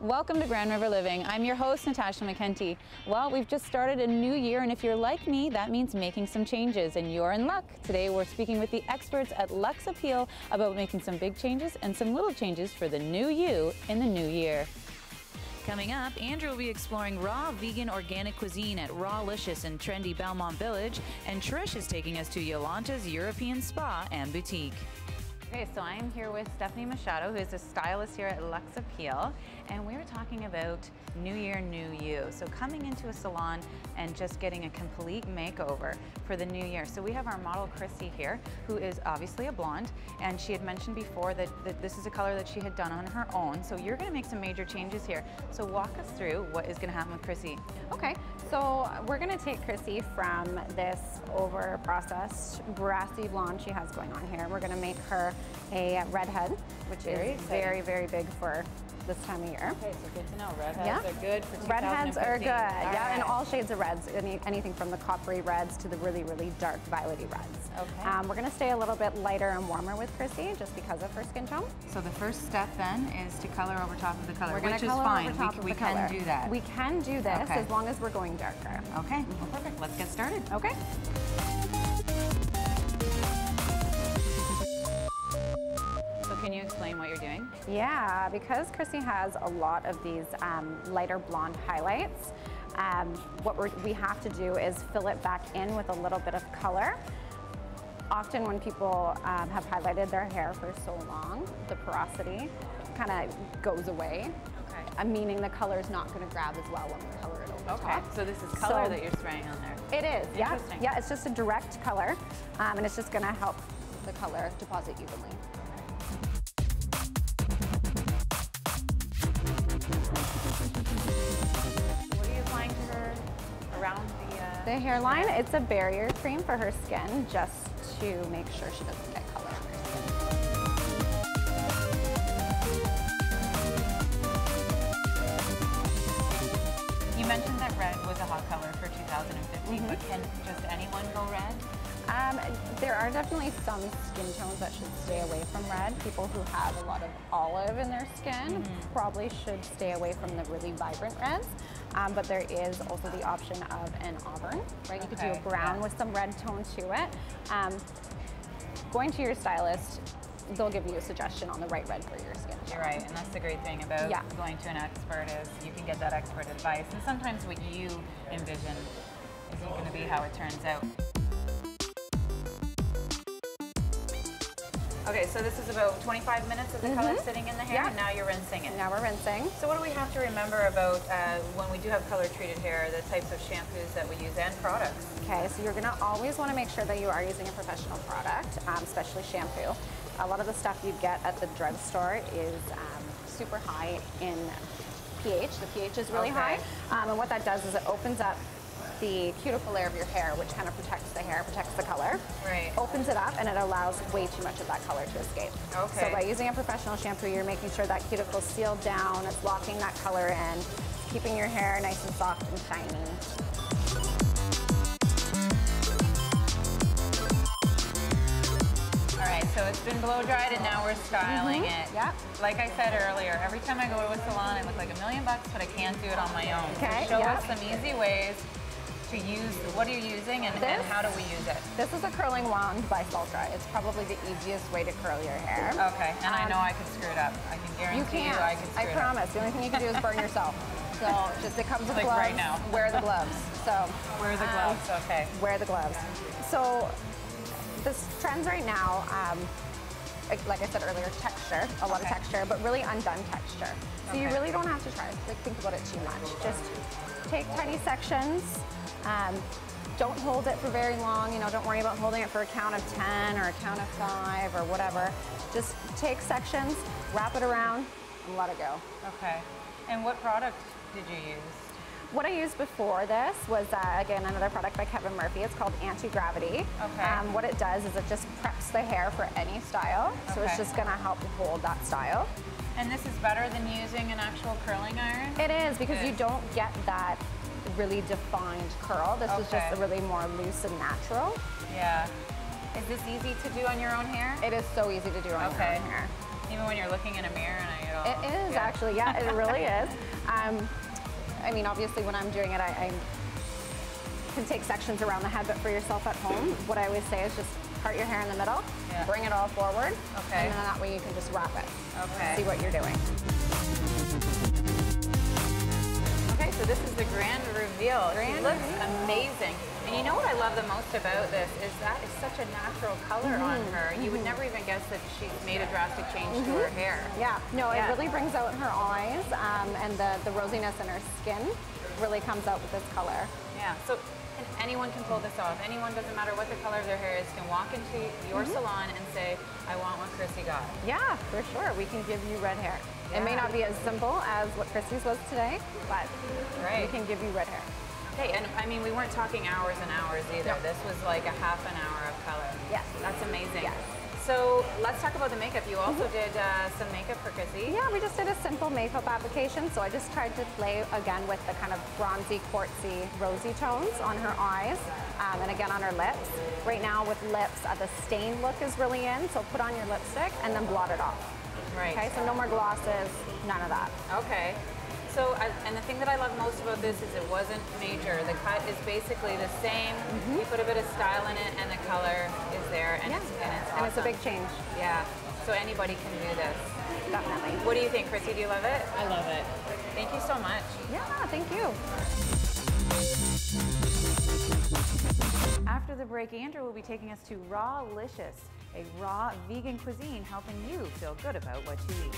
Welcome to Grand River Living. I'm your host, Natasha McKenty. Well, we've just started a new year, and if you're like me, that means making some changes, and you're in luck. Today, we're speaking with the experts at Luxe Appeal about making some big changes and some little changes for the new you in the new year. Coming up, Andrew will be exploring raw, vegan, organic cuisine at Rawlicious in trendy Belmont Village, and Trish is taking us to Yolanda's European Spa and Boutique. Okay, so I'm here with Stephanie Machado, who is a stylist here at Luxe Appeal, and we were talking about New Year, New You. So coming into a salon and just getting a complete makeover for the new year. So we have our model Chrissy here, who is obviously a blonde, and she had mentioned before that this is a color that she had done on her own. So you're gonna make some major changes here. So walk us through what is gonna happen with Chrissy. Okay, so we're gonna take Chrissy from this over-processed brassy blonde she has going on here. We're gonna make her a redhead, which is very, very big for this time of year. Okay, so good to know. Redheads are good for 2015. Redheads are good, All and all shades of reds, anything from the coppery reds to the really, really dark violety reds. Okay. We're gonna stay a little bit lighter and warmer with Chrissy just because of her skin tone. So the first step then is to color over top of the color, We're gonna which is color fine. over top of We the can color. do that. We can do this Okay. as long as we're going darker. Okay, well, perfect. Let's get started. Okay. So can you explain what you're doing? Yeah, because Chrissy has a lot of these lighter blonde highlights, what we have to do is fill it back in with a little bit of color. Often when people have highlighted their hair for so long, the porosity kind of goes away. Okay. Meaning the color is not going to grab as well when we color it over Okay, top. so this is color that you're spraying on there. It is, yeah. Interesting. Yeah, it's just a direct color, and it's just going to help the color deposit evenly. What are you applying to her around The hairline, it's a barrier cream for her skin, just to make sure she doesn't get color on her You mentioned that red was a hot color for 2015, but can just anyone go red? There are definitely some skin tones that should stay away from red. People who have a lot of olive in their skin probably should stay away from the really vibrant reds. But there is also the option of an auburn, right? You could do a brown with some red tone to it. Going to your stylist, they'll give you a suggestion on the right red for your skin tone. You're right, and that's the great thing about going to an expert is you can get that expert advice, and sometimes what you envision isn't going to be how it turns out. Okay, so this is about 25 minutes of the color sitting in the hair, and now you're rinsing it. Now we're rinsing. So what do we have to remember about when we do have color-treated hair, the types of shampoos that we use and products? Okay, so you're gonna always wanna make sure that you are using a professional product, especially shampoo. A lot of the stuff you get at the drugstore is super high in pH. The pH is really high, and what that does is it opens up the cuticle layer of your hair, which kind of protects the hair, protects the color. Right. Opens it up and it allows way too much of that color to escape. Okay. So by using a professional shampoo, you're making sure that cuticle's sealed down, it's locking that color in, keeping your hair nice and soft and shiny. All right, so it's been blow dried and now we're styling it. Yep. Like I said earlier, every time I go to a salon, I look like $1 million, but I can't do it on my own. Okay, So show us some easy ways to use, what are you using and how do we use it? This is a curling wand by Sultra. It's probably the easiest way to curl your hair. Okay, and I know I could screw it up. I can guarantee you I could screw it up. I promise. The only thing you can do is burn yourself. So just it comes with like gloves. Right now. Wear the gloves. So wear the gloves. Okay. Wear the gloves. So this trends right now. Like I said earlier, texture, a lot of texture, but really undone texture. So you really don't have to try to think about it too much. Just take tiny sections. Don't hold it for very long. You know, don't worry about holding it for a count of 10 or a count of 5 or whatever. Just take sections, wrap it around, and let it go. Okay. And what product did you use? What I used before this was, again, another product by Kevin Murphy. It's called Anti-Gravity. Okay. What it does is it just preps the hair for any style. So it's just gonna help hold that style. And this is better than using an actual curling iron? It is, because you don't get that really defined curl. This is just a really more loose and natural. Yeah. Is this easy to do on your own hair? It is so easy to do on your own hair. Even when you're looking in a mirror and It is actually, yeah, it really is. I mean, obviously when I'm doing it, I can take sections around the head, but for yourself at home, what I always say is just part your hair in the middle, bring it all forward, and then that way you can just wrap it. See what you're doing. Okay, so this is the grand reveal. It looks amazing. And you know what I love the most about this is that it's such a natural color on her. You would never even guess that she's made a drastic change to her hair. Yeah, no, it really brings out her eyes, and the rosiness in her skin really comes out with this color. Yeah, so anyone can pull this off. Anyone, doesn't matter what the color of their hair is, can walk into your salon and say, I want what Chrissy got. Yeah, for sure. We can give you red hair. It may not be as simple as what Chrissy's was today, but we can give you red hair. Okay, and I mean, we weren't talking hours and hours either. No. This was like a half an hour of color. Yes. That's amazing. Yes. So let's talk about the makeup. You also did some makeup for Chrissy. Yeah, we just did a simple makeup application. So I just tried to play again with the kind of bronzy, quartzy, rosy tones on her eyes, and again on her lips. Right now with lips, the stain look is really in. So put on your lipstick and then blot it off. Right. Okay, so no more glosses, none of that. Okay. So, and the thing that I love most about this is it wasn't major. The cut is basically the same. You put a bit of style in it, and the color is there, and, it's awesome. And it's a big change. Yeah. So anybody can do this. Definitely. What do you think, Chrissy? Do you love it? I love it. Thank you so much. Yeah, thank you. After the break, Andrew will be taking us to Rawlicious, a raw vegan cuisine helping you feel good about what you eat.